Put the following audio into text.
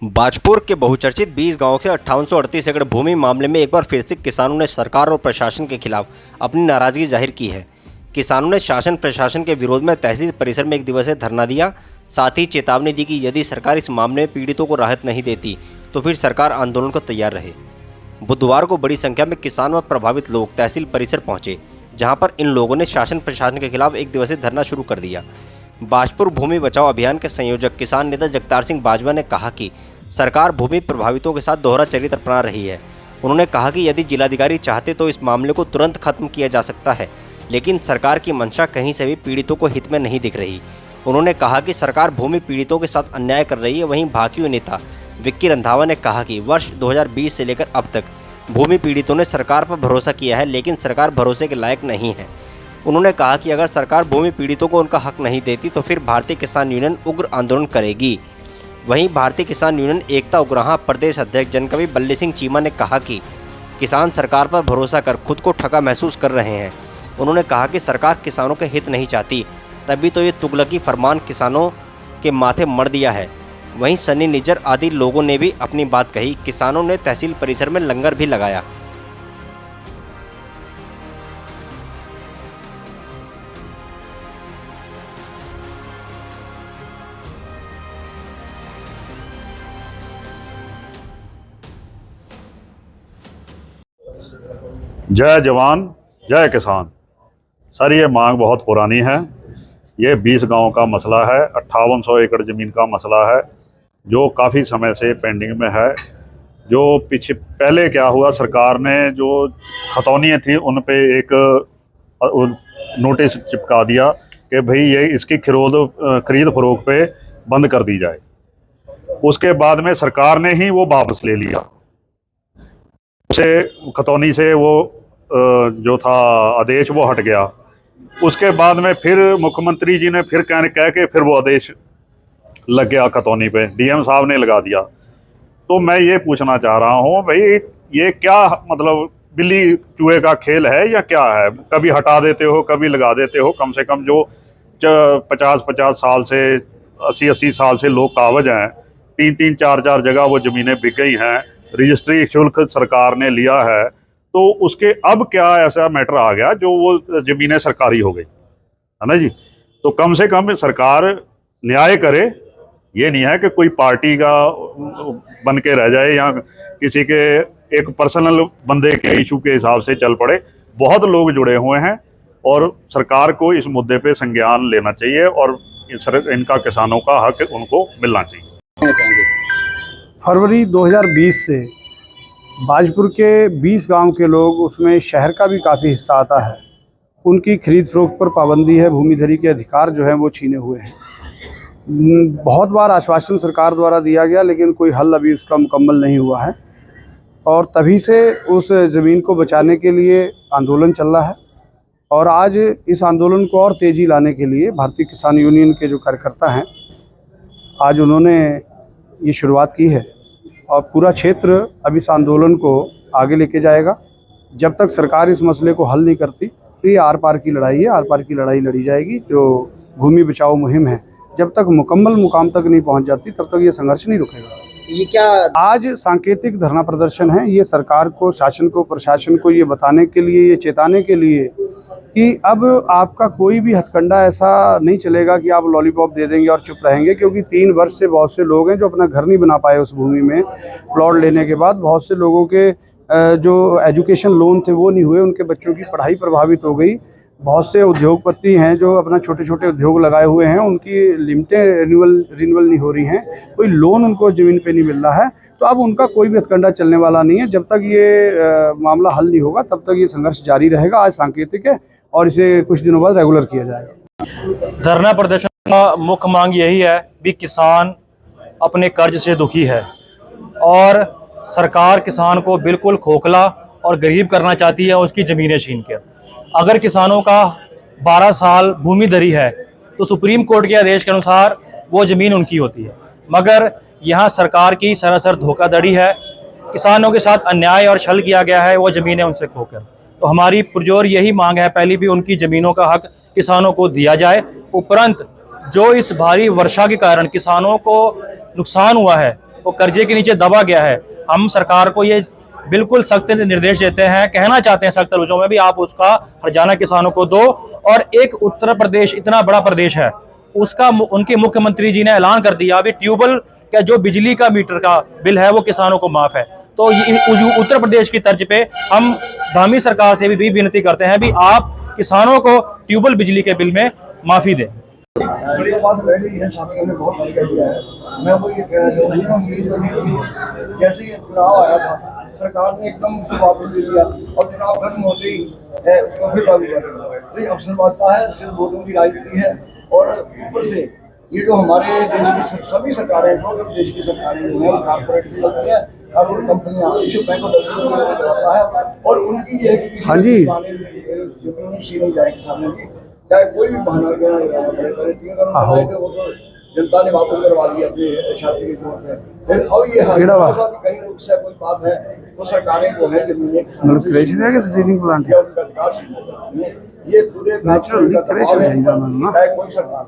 बाजपुर के बहुचर्चित 20 गांवों के 5838 एकड़ भूमि मामले में एक बार फिर से किसानों ने सरकार और प्रशासन के खिलाफ अपनी नाराजगी जाहिर की है। किसानों ने शासन प्रशासन के विरोध में तहसील परिसर में एक दिवसीय धरना दिया। साथ ही चेतावनी दी कि यदि सरकार इस मामले में पीड़ितों को राहत नहीं देती तो फिर सरकार आंदोलन को तैयार रहे। बुधवार को बड़ी संख्या में किसान व प्रभावित लोग तहसील परिसर पहुंचे, जहां पर इन लोगों ने शासन प्रशासन के खिलाफ एक दिवसीय धरना शुरू कर दिया। बाजपुर भूमि बचाओ अभियान के संयोजक किसान नेता जगतार सिंह बाजवा ने कहा कि सरकार भूमि प्रभावितों के साथ दोहरा चरित्र अपना रही है। उन्होंने कहा कि यदि जिलाधिकारी चाहते तो इस मामले को तुरंत खत्म किया जा सकता है, लेकिन सरकार की मंशा कहीं से भी पीड़ितों को हित में नहीं दिख रही। उन्होंने कहा कि सरकार भूमि पीड़ितों के साथ अन्याय कर रही है। वहीं भाकियू नेता विक्की रंधावा ने कहा कि वर्ष 2020 से लेकर अब तक भूमि पीड़ितों ने सरकार पर भरोसा किया है, लेकिन सरकार भरोसे के लायक नहीं है। उन्होंने कहा कि अगर सरकार भूमि पीड़ितों को उनका हक नहीं देती तो फिर भारतीय किसान यूनियन उग्र आंदोलन करेगी। वहीं भारतीय किसान यूनियन एकता उग्राहा प्रदेश अध्यक्ष जनकवि बल्ली सिंह चीमा ने कहा कि किसान सरकार पर भरोसा कर खुद को ठगा महसूस कर रहे हैं। उन्होंने कहा कि सरकार किसानों के हित नहीं चाहती, तभी तो ये तुगलकी फरमान किसानों के माथे मढ़ दिया है। वहीं सन्नी निज्जर आदि लोगों ने भी अपनी बात कही। किसानों ने तहसील परिसर में लंगर भी लगाया। जय जवान जय किसान। सर, ये मांग बहुत पुरानी है। ये 20 गांव का मसला है, 5800 एकड़ ज़मीन का मसला है जो काफ़ी समय से पेंडिंग में है। जो पहले क्या हुआ, सरकार ने जो खतौनियाँ थी उन पे एक नोटिस चिपका दिया कि भाई ये इसकी खरीद फरोख्त पे बंद कर दी जाए। उसके बाद में सरकार ने ही वो वापस ले लिया। उसे खतौनी से वो जो था आदेश वो हट गया। उसके बाद में फिर मुख्यमंत्री जी ने फिर कह के फिर वो आदेश लग गया खतौनी पे, डीएम साहब ने लगा दिया। तो मैं ये पूछना चाह रहा हूँ भाई, ये क्या मतलब बिल्ली चूहे का खेल है या क्या है? कभी हटा देते हो, कभी लगा देते हो। कम से कम जो 50-50 साल से 80-80 साल से लोग काबज हैं, 3-3 4-4 जगह वो ज़मीनें बिक गई हैं, रजिस्ट्री शुल्क सरकार ने लिया है, तो उसके अब क्या ऐसा मैटर आ गया जो वो ज़मीनें सरकारी हो गई, है ना जी? तो कम से कम सरकार न्याय करे। ये नहीं है कि कोई पार्टी का बन के रह जाए या किसी के एक पर्सनल बंदे के इशू के हिसाब से चल पड़े। बहुत लोग जुड़े हुए हैं और सरकार को इस मुद्दे पे संज्ञान लेना चाहिए और इनका किसानों का हक उनको मिलना चाहिए। फरवरी 2020 से बाजपुर के 20 गांव के लोग, उसमें शहर का भी काफ़ी हिस्सा आता है, उनकी खरीद फरोख्त पर पाबंदी है। भूमिधरी के अधिकार जो हैं वो छीने हुए हैं। बहुत बार आश्वासन सरकार द्वारा दिया गया, लेकिन कोई हल अभी उसका मुकम्मल नहीं हुआ है और तभी से उस ज़मीन को बचाने के लिए आंदोलन चल रहा है। और आज इस आंदोलन को और तेज़ी लाने के लिए भारतीय किसान यूनियन के जो कार्यकर्ता हैं, आज उन्होंने ये शुरुआत की है और पूरा क्षेत्र अब इस आंदोलन को आगे लेके जाएगा। जब तक सरकार इस मसले को हल नहीं करती तो ये आर पार की लड़ाई है, आर पार की लड़ाई लड़ी जाएगी। जो भूमि बचाओ मुहिम है, जब तक मुकम्मल मुकाम तक नहीं पहुंच जाती तब तक ये संघर्ष नहीं रुकेगा। ये क्या आज सांकेतिक धरना प्रदर्शन है, ये सरकार को, शासन को, प्रशासन को ये बताने के लिए, ये चेताने के लिए कि अब आपका कोई भी हथकंडा ऐसा नहीं चलेगा कि आप लॉलीपॉप दे देंगे और चुप रहेंगे। क्योंकि 3 वर्ष से बहुत से लोग हैं जो अपना घर नहीं बना पाए उस भूमि में। प्लॉट लेने के बाद बहुत से लोगों के जो एजुकेशन लोन थे वो नहीं हुए, उनके बच्चों की पढ़ाई प्रभावित हो गई। बहुत से उद्योगपति हैं जो अपना छोटे छोटे उद्योग लगाए हुए हैं, उनकी लिमिटें रिन्यूअल नहीं हो रही हैं, कोई लोन उनको ज़मीन पे नहीं मिल रहा है। तो अब उनका कोई भी हथकंडा चलने वाला नहीं है। जब तक ये मामला हल नहीं होगा तब तक ये संघर्ष जारी रहेगा। आज सांकेतिक है और इसे कुछ दिनों बाद रेगुलर किया जाएगा। धरना प्रदर्शन का मुख्य मांग यही है कि किसान अपने कर्ज से दुखी है और सरकार किसान को बिल्कुल खोखला और गरीब करना चाहती है उसकी ज़मीनें छीन कर। अगर किसानों का 12 साल भूमि धरी है तो सुप्रीम कोर्ट के आदेश के अनुसार वो ज़मीन उनकी होती है, मगर यहाँ सरकार की सरासर धोखाधड़ी है। किसानों के साथ अन्याय और छल किया गया है वो ज़मीनें उनसे खोकर। तो हमारी पुरजोर यही मांग है, पहली भी उनकी ज़मीनों का हक किसानों को दिया जाए। उपरंत जो इस भारी वर्षा के कारण किसानों को नुकसान हुआ है वो कर्जे के नीचे दबा गया है। हम सरकार को ये बिल्कुल सख्त निर्देश देते हैं, कहना चाहते हैं सख्त लफ्जों में भी, आप उसका हर्जाना किसानों को दो। और एक उत्तर प्रदेश इतना बड़ा प्रदेश है, उसका उनके मुख्यमंत्री जी ने ऐलान कर दिया अभी ट्यूबवेल का जो बिजली का मीटर का बिल है वो किसानों को माफ है। तो ये उत्तर प्रदेश की तर्ज पे हम धामी सरकार से भी विनती करते हैं भी आप किसानों को ट्यूबवेल बिजली के बिल में माफी दें। बड़ी बात रह गई है, साथियों ने बहुत बढ़िया किया है। मैं वो ये कहना चाहूँगा, जैसे ही चुनाव आया था सरकार ने एकदम उसको वापस ले लिया और चुनाव खत्म होते ही उसको फिर लागू कर दिया। ये अवसर बांटता है, सिर्फ वोटों की राजनीति है। और ऊपर से ये जो हमारे देश की सभी सरकारें, टोटल देश की सरकारें जो है, कॉर्पोरेट से लगती है, कॉर्पोरेट कंपनियां विश्व बैंक चलाता है। और उनकी ये है कि हाँ जी, जमीन छीनी जाए किसानों की, चाहे कोई भी बहाना क्यों ना पड़े। पहले 3 करोड़ बनाए थे, वो तो जनता ने वापस करवा दिया अपने छाती के तौर पे। अब ये कहीं उससे कोई बात है, वो सरकारें जो है जमीनें प्लांट ये उनका अधिकार, ये पूरे नेचुरल कोई सरकार